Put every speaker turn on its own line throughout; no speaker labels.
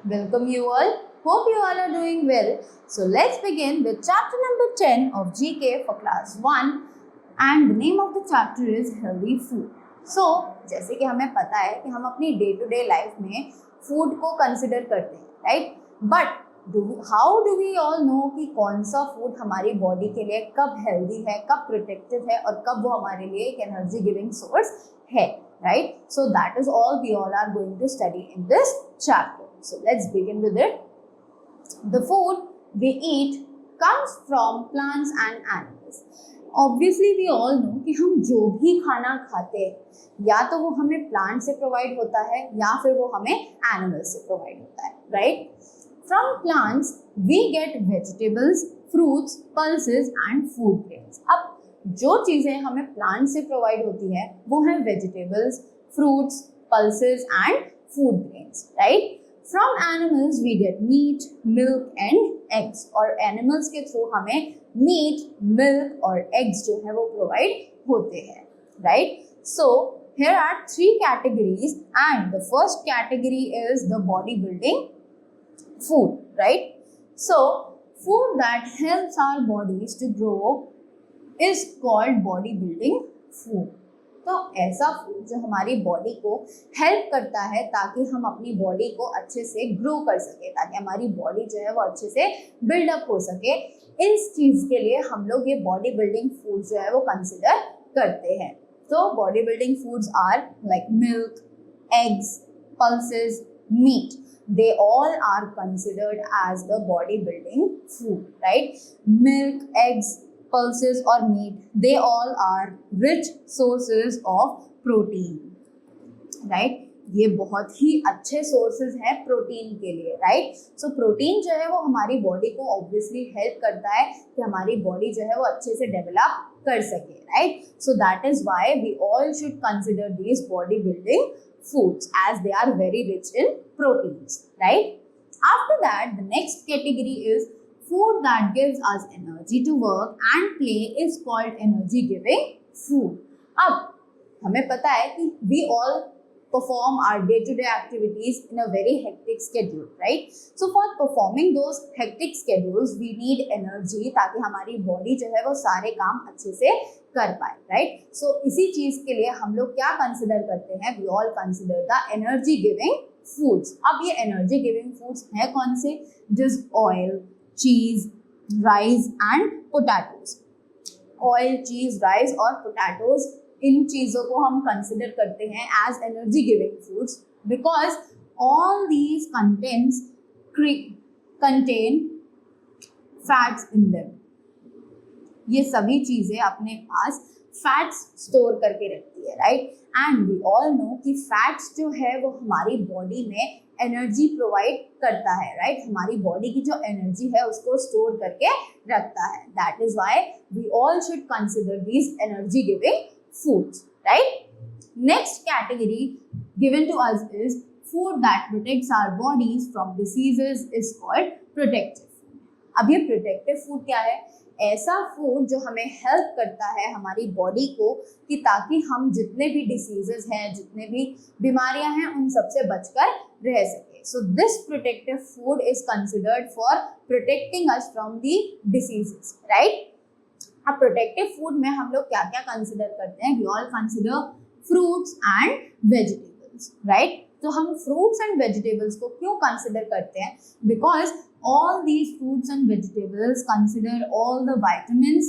Welcome you all. Hope you all are doing well. So let's begin with chapter number 10 of GK for class 1 and the name of the chapter is healthy food. So जैसे कि हमें पता है कि हम अपनी day to day life में food को कंसिडर करते हैं, right? But how do we all know कि कौन सा फूड हमारी बॉडी के लिए कब हेल्दी है, कब प्रोटेक्टिव है और कब वो हमारे लिए एक एनर्जी गिविंग सोर्स है, right? So that is all we all are going to study in this chapter. So let's begin with it. The food we eat comes from plants and animals. Obviously we all know कि हम जो भी खाना खाते हैं या तो वो हमें प्लांट से प्रोवाइड होता है या फिर वो हमें एनिमल से प्रोवाइड होता है, right? From plants we get vegetables, fruits, pulses and food grains. अब जो चीजें हमें प्लांट से प्रोवाइड होती है वो है vegetables, fruits, pulses and food grains, right? From animals we get meat, milk and eggs, और एनिमल्स के थ्रू हमें मीट, मिल्क और एग्स जो है वो प्रोवाइड होते हैं, right? So here are 3 categories and the first category is the body building food, right? So food that helps our bodies to grow is called body building food. तो ऐसा food जो हमारी body को help करता है ताकि हम अपनी बॉडी को अच्छे से ग्रो कर सके, ताकि हमारी बॉडी जो है वो अच्छे से बिल्डअप हो सके, इस चीज के लिए हम लोग ये बॉडी बिल्डिंग फूड जो है वो कंसिडर करते हैं. तो body building foods are like milk, eggs, pulses, meat. They all are considered as the body building food, right? Milk, eggs, pulses or meat, they all are rich sources of protein, right? ये बहुत ही अच्छे sources हैं protein के लिए, right? So protein जो है वो हमारी बॉडी को ऑब्वियसली हेल्प करता है कि हमारी बॉडी जो है वो अच्छे से डेवलप कर सके, right? So that is why we all should consider these body building foods as they are very rich in proteins, right? After that, the next category is food that gives us energy to work and play is called energy giving food. अब हमें पता है कि we all perform our day-to-day activities in a very hectic schedule, right? So for performing those hectic schedules, we need energy ताकि हमारी body जो है वो सारे काम अच्छे से कर पाए, right? So इसी चीज के लिए हम लोग क्या कंसिडर करते हैं? We all consider the energy giving foods. अब ये energy giving foods है कौन से? Just oil, cheese, rice and potatoes. Oil, cheese, rice और potatoes, इन चीजों को हम कंसिडर करते हैं as energy giving foods because all these contents contain fats in them. ये सभी चीजें अपने पास फैट्स स्टोर करके रखती है, right? And we all know कि फैट्स जो है वो हमारी बॉडी में एनर्जी प्रोवाइड करता है, राइट? हमारी बॉडी की जो एनर्जी है उसको स्टोर करके रखता है. That is why we all should consider these energy giving foods, right? Next category given to us is food that protects our bodies from diseases is called protective food. अब ये protective food क्या है? ऐसा food जो हमें help करता है हमारी बॉडी को कि ताकि हम जितने भी डिसीजेस हैं, जितने भी बीमारियां हैं, उन सबसे बचकर रह सके. So this protective food is considered for protecting us from the diseases, right? अब प्रोटेक्टिव फूड में हम लोग क्या क्या कंसिडर करते हैं? We all consider fruits and vegetables, right? तो हम फ्रूट्स एंड वेजिटेबल्स को क्यों कंसिडर करते हैं? Because all these fruits and vegetables consider all the vitamins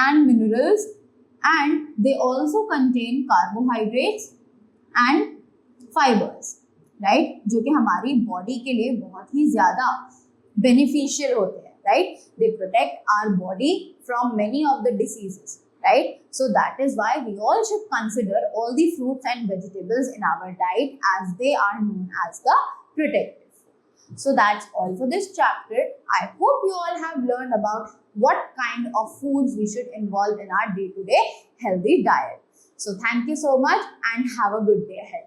and minerals and they also contain carbohydrates and fibers, right? जो कि हमारी body के लिए बहुत ही ज़्यादा beneficial होते हैं, right? They protect our body from many of the diseases, right? So that is why we all should consider all the fruits and vegetables in our diet as they are known as the protective. So that's all for this chapter. I hope you all have learned about what kind of foods we should involve in our day-to-day healthy diet. So thank you so much and have a good day ahead.